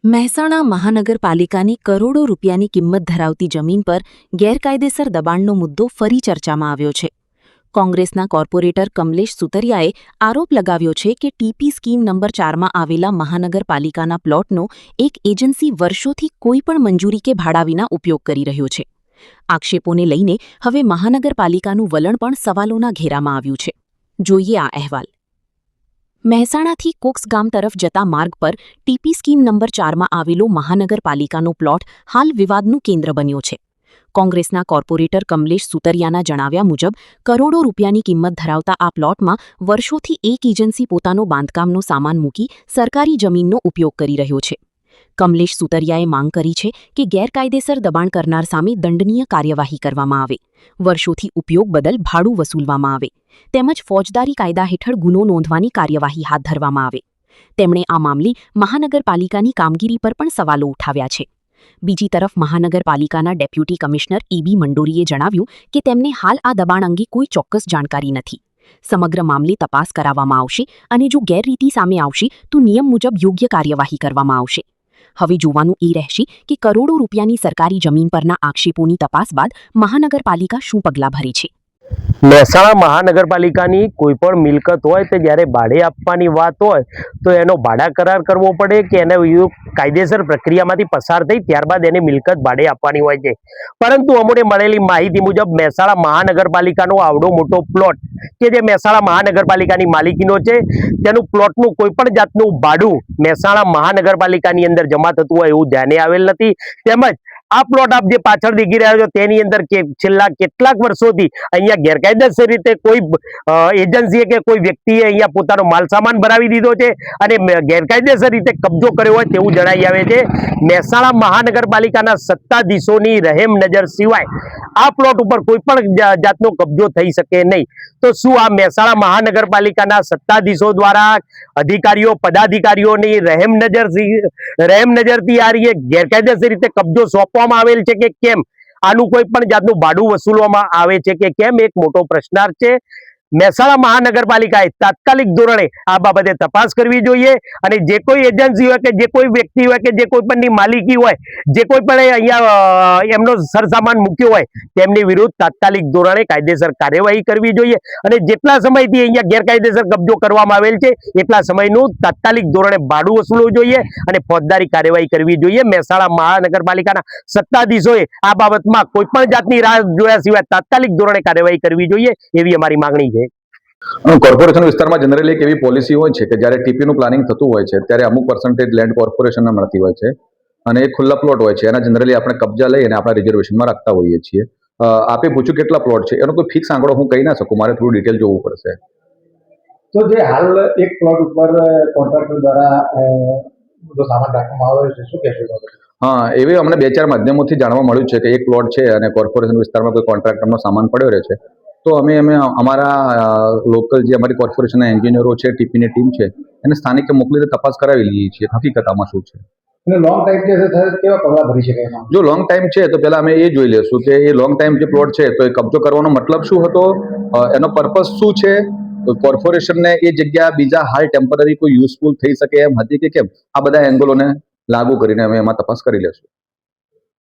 મહેસાણા મહાનગરપાલિકાની કરોડો રૂપિયાની કિંમત ધરાવતી જમીન પર ગેરકાયદેસર દબાણનો મુદ્દો ફરી ચર્ચામાં આવ્યો છે. કોંગ્રેસના કોર્પોરેટર કમલેશ સુતરિયાએ આરોપ લગાવ્યો છે કે ટીપી સ્કીમ નંબર 4માં આવેલા મહાનગરપાલિકાના પ્લોટનો એક એજન્સી વર્ષોથી કોઈપણ મંજૂરી કે ભાડા વિના ઉપયોગ કરી રહ્યો છે. આક્ષેપોને લઈને હવે મહાનગરપાલિકાનું વલણ પણ સવાલોના ઘેરામાં આવ્યું છે. જોઈએ આ અહેવાલ. મહેસાણાથી કોક્સ ગામ તરફ જતા માર્ગ પર ટીપી સ્કીમ નંબર 4માં આવેલો મહાનગરપાલિકાનો પ્લોટ હાલ વિવાદનું કેન્દ્ર બન્યો છે. કોંગ્રેસના કોર્પોરેટર કમલેશ સુતરિયાના જણાવ્યા મુજબ કરોડો રૂપિયાની કિંમત ધરાવતા આ પ્લોટમાં વર્ષોથી એક એજન્સી પોતાનો બાંધકામનો સામાન મૂકી સરકારી જમીનનો ઉપયોગ કરી રહ્યો છે. કમલેશ સુતરિયાએ માંગ કરી છે કે ગેરકાયદેસર દબાણ કરનાર સામે દંડનીય કાર્યવાહી કરવામાં આવે, વર્ષોથી ઉપયોગ બદલ ભાડું વસૂલવામાં આવે, તેમજ ફોજદારી કાયદા હેઠળ ગુનો નોંધવાની કાર્યવાહી હાથ ધરવામાં આવે. તેમણે આ મામલે મહાનગરપાલિકાની કામગીરી પર પણ સવાલો ઉઠાવ્યા છે. બીજી તરફ મહાનગરપાલિકાના ડેપ્યુટી કમિશનર ઈ.બી. મંડોરીએ જણાવ્યું કે તેમને હાલ આ દબાણ અંગે કોઈ ચોક્કસ જાણકારી નથી. સમગ્ર મામલે તપાસ કરાવવામાં આવશે અને જો ગેરરીતિ સામે આવશે તો નિયમ મુજબ યોગ્ય કાર્યવાહી કરવામાં આવશે. હવે જોવાનું એ રહેશે કે કરોડો રૂપિયાની સરકારી જમીન પરના આક્ષેપોની તપાસ બાદ મહાનગરપાલિકા શું પગલાં ભરે છે. મહેસાણા મહાનગરપાલિકાની કોઈ પણ મિલકત હોય તે જ્યારે ભાડે આપવાની વાત હોય તો એનો ભાડા કરાર કરવો પડે કે એને કાયદેસર પ્રક્રિયામાંથી પસાર થઈ ત્યારબાદ એની મિલકત ભાડે આપવાની હોય છે. પરંતુ અમને મળેલી માહિતી મુજબ મહેસાણા મહાનગરપાલિકાનો આવડો મોટો પ્લોટ કે જે મહેસાણા મહાનગરપાલિકાની માલિકીનો છે, તેનું પ્લોટનું કોઈ પણ જાતનું ભાડું મહેસાણા મહાનગરપાલિકાની અંદર જમા થતું હોય એવું ધ્યાને આવેલ નથી. તેમજ આ પ્લોટ આપ જે પાછળ દેખી રહ્યા છો તેની અંદર છેલ્લા કેટલાક વર્ષોથી અહીંયા ગેરકાયદેસર રીતે કોઈ એજન્સીએ કે કોઈ વ્યક્તિએ અહીંયા પોતાનો માલસામાન ભરાવી દીધો છે અને ગેરકાયદેસર રીતે કબજો કર્યો હોય તેવું જણાઈ આવે છે. મહેસાણા મહાનગરપાલિકાના સત્તાધીશોની રહેમ નજર સિવાય આ પ્લોટ ઉપર કોઈ પણ જાતનો કબજો થઈ શકે નહીં. તો શું આ મહેસાણા મહાનગરપાલિકાના સત્તાધીશો દ્વારા અધિકારીઓ પદાધિકારીઓની રહેમ નજરથી આ ગેરકાયદેસર રીતે કબજો સોંપવામાં આવેલ છે કે કેમ, આનું કોઈ પણ જાતનું ભાડું વસૂલવામાં આવે છે કે કેમ, એક મોટો પ્રશ્નાર્થ છે. મહેસાણા મહાનગરપાલિકાએ તાત્કાલિક ધોરણે આ બાબતે તપાસ કરવી જોઈએ અને જે કોઈ એજન્સી હોય કે જે કોઈ વ્યક્તિ હોય કે જે કોઈ પણની માલિકી હોય, જે કોઈ પણ અહીંયા એમનો સરસામાન મૂક્યો હોય તેમની વિરુદ્ધ તાત્કાલિક ધોરણે કાયદેસર કાર્યવાહી કરવી જોઈએ અને જેટલા સમયથી અહીંયા ગેરકાયદેસર કબજો કરવામાં આવેલ છે એટલા સમયનું તાત્કાલિક ધોરણે ભાડું વસૂલવું જોઈએ અને ફોજદારી કાર્યવાહી કરવી જોઈએ. મહેસાણા મહાનગરપાલિકાના સત્તાધીશોએ આ બાબતમાં કોઈ પણ જાતની રાહ જોયા સિવાય તાત્કાલિક ધોરણે કાર્યવાહી કરવી જોઈએ એવી અમારી માંગણી છે. કોર્પોરેશન વિસ્તારમાં જનરલી એક એવી પોલિસી હોય છે કે જ્યારે ટીપીનું પ્લાનિંગ થતું હોય છે ત્યારે અમુક પર્સન્ટેજ લેન્ડ કોર્પોરેશનને મળતી હોય છે અને એ ખુલ્લા પ્લોટ હોય છે. એના જનરલી આપણે કબજા લઈ અને આપણા રિઝર્વેશનમાં રાખતા હોઈએ છીએ. આપે પૂછ્યું કેટલા પ્લોટ છે, એનો કોઈ ફિક્સ આંકડો હું કહી ના શકું, મારે થોડું ડિટેલ જોવું પડશે. તો જે હાલ એક પ્લોટ ઉપર કોન્ટ્રાક્ટર દ્વારા સામાન રાખવામાં આવે છે, શું કહેશો? હા, એવી અમને 2-4 માધ્યમોથી જાણવા મળ્યું છે કે એક પ્લોટ છે અને કોર્પોરેશન વિસ્તારમાં કોઈ કોન્ટ્રાક્ટરનો સામાન પડ્યો રહે છે. તો અમે અમારા લોકલ જે અમારી કોર્પોરેશનના એન્જિનિયરો છે, ટીપીની ટીમ છે, એને સ્થાનિક મોકલીને તપાસ કરાવી લઈએ છીએ હકીકત આમાં શું છે. લોંગ ટાઈમ છે કેવા પગલા ભરી શકાય? જો લોંગ ટાઈમ છે તો પહેલા અમે એ જોઈ લેશું કે એ લોંગ ટાઈમ જે પ્લોટ છે તો એ કબજો કરવાનો મતલબ શું હતો, એનો પર્પઝ શું છે, કોર્પોરેશનને એ જગ્યા બીજા હાલ ટેમ્પરરી કોઈ યુઝફુલ થઈ શકે એમ હતી કે કેમ, આ બધા એંગલોને લાગુ કરીને અમે એમાં તપાસ કરી લેશું.